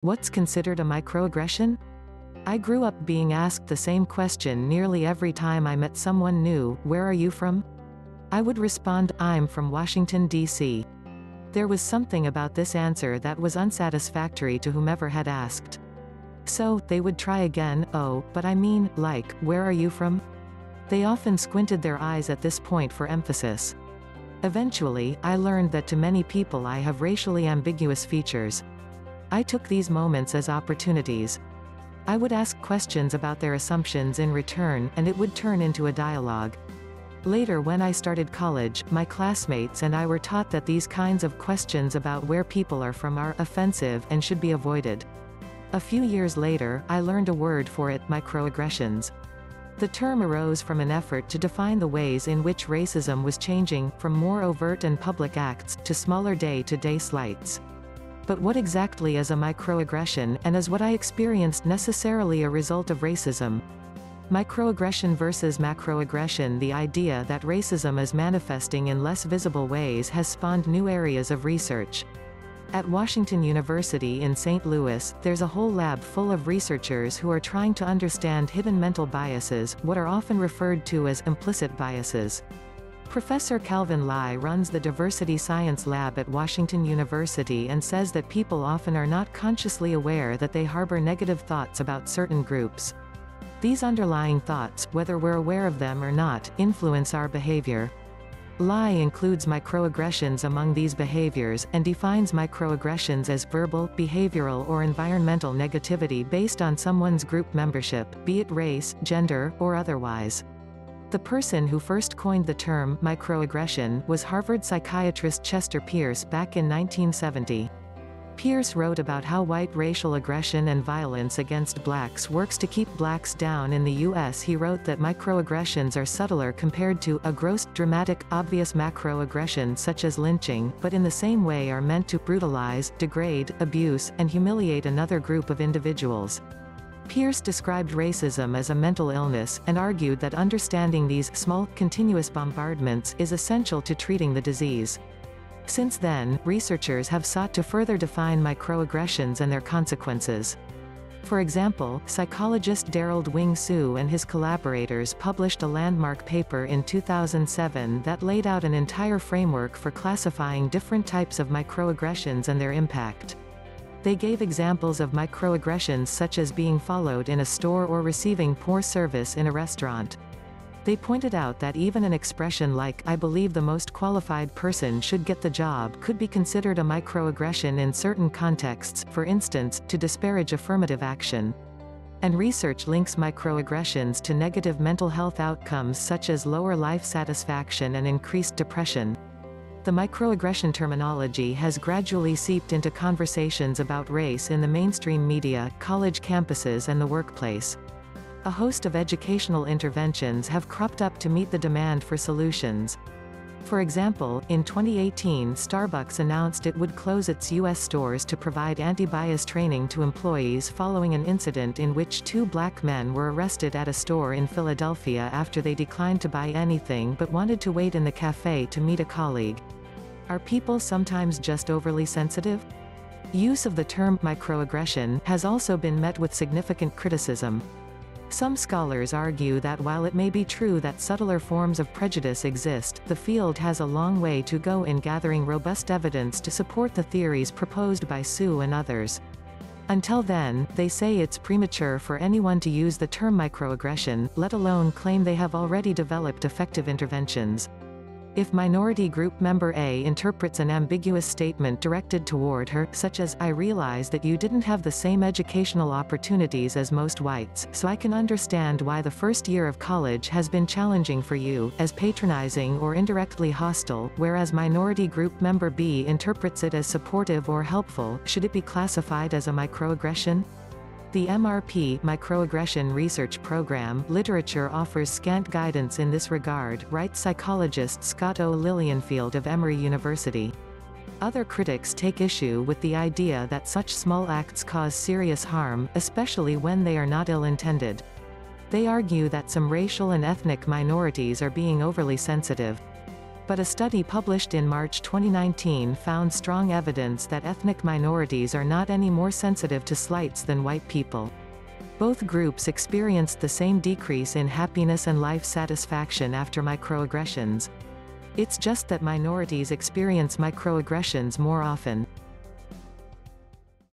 What's considered a microaggression? I grew up being asked the same question nearly every time I met someone new: where are you from? I would respond, I'm from Washington, D.C. There was something about this answer that was unsatisfactory to whomever had asked. So, they would try again, oh, but I mean, like, where are you from? They often squinted their eyes at this point for emphasis. Eventually, I learned that to many people I have racially ambiguous features. I took these moments as opportunities. I would ask questions about their assumptions in return, and it would turn into a dialogue. Later, when I started college, my classmates and I were taught that these kinds of questions about where people are from are offensive and should be avoided. A few years later, I learned a word for it: microaggressions. The term arose from an effort to define the ways in which racism was changing, from more overt and public acts, to smaller day-to-day slights. But what exactly is a microaggression, and is what I experienced necessarily a result of racism? Microaggression versus macroaggression. The idea that racism is manifesting in less visible ways has spawned new areas of research. At Washington University in St. Louis, there's a whole lab full of researchers who are trying to understand hidden mental biases, what are often referred to as implicit biases. Professor Calvin Lai runs the Diversity Science Lab at Washington University and says that people often are not consciously aware that they harbor negative thoughts about certain groups. These underlying thoughts, whether we're aware of them or not, influence our behavior. Lai includes microaggressions among these behaviors, and defines microaggressions as verbal, behavioral or environmental negativity based on someone's group membership, be it race, gender, or otherwise. The person who first coined the term microaggression was Harvard psychiatrist Chester Pierce back in 1970. Pierce wrote about how white racial aggression and violence against blacks works to keep blacks down in the U.S. He wrote that microaggressions are subtler compared to a gross, dramatic, obvious macroaggression such as lynching, but in the same way are meant to brutalize, degrade, abuse, and humiliate another group of individuals. Pierce described racism as a mental illness, and argued that understanding these small, continuous bombardments is essential to treating the disease. Since then, researchers have sought to further define microaggressions and their consequences. For example, psychologist Daryl Wing Su and his collaborators published a landmark paper in 2007 that laid out an entire framework for classifying different types of microaggressions and their impact. They gave examples of microaggressions such as being followed in a store or receiving poor service in a restaurant. They pointed out that even an expression like, "I believe the most qualified person should get the job," could be considered a microaggression in certain contexts, for instance, to disparage affirmative action. And research links microaggressions to negative mental health outcomes such as lower life satisfaction and increased depression. The microaggression terminology has gradually seeped into conversations about race in the mainstream media, college campuses and the workplace. A host of educational interventions have cropped up to meet the demand for solutions. For example, in 2018 Starbucks announced it would close its U.S. stores to provide anti-bias training to employees following an incident in which two black men were arrested at a store in Philadelphia after they declined to buy anything but wanted to wait in the cafe to meet a colleague. Are people sometimes just overly sensitive? Use of the term microaggression has also been met with significant criticism. Some scholars argue that while it may be true that subtler forms of prejudice exist, the field has a long way to go in gathering robust evidence to support the theories proposed by Su and others. Until then, they say it's premature for anyone to use the term microaggression, let alone claim they have already developed effective interventions. If minority group member A interprets an ambiguous statement directed toward her, such as, "I realize that you didn't have the same educational opportunities as most whites, so I can understand why the first year of college has been challenging for you," as patronizing or indirectly hostile, whereas minority group member B interprets it as supportive or helpful, should it be classified as a microaggression? The MRP Microaggression Research Program literature offers scant guidance in this regard, writes psychologist Scott O. Lilienfield of Emory University. Other critics take issue with the idea that such small acts cause serious harm, especially when they are not ill-intended. They argue that some racial and ethnic minorities are being overly sensitive. But a study published in March 2019 found strong evidence that ethnic minorities are not any more sensitive to slights than white people. Both groups experienced the same decrease in happiness and life satisfaction after microaggressions. It's just that minorities experience microaggressions more often.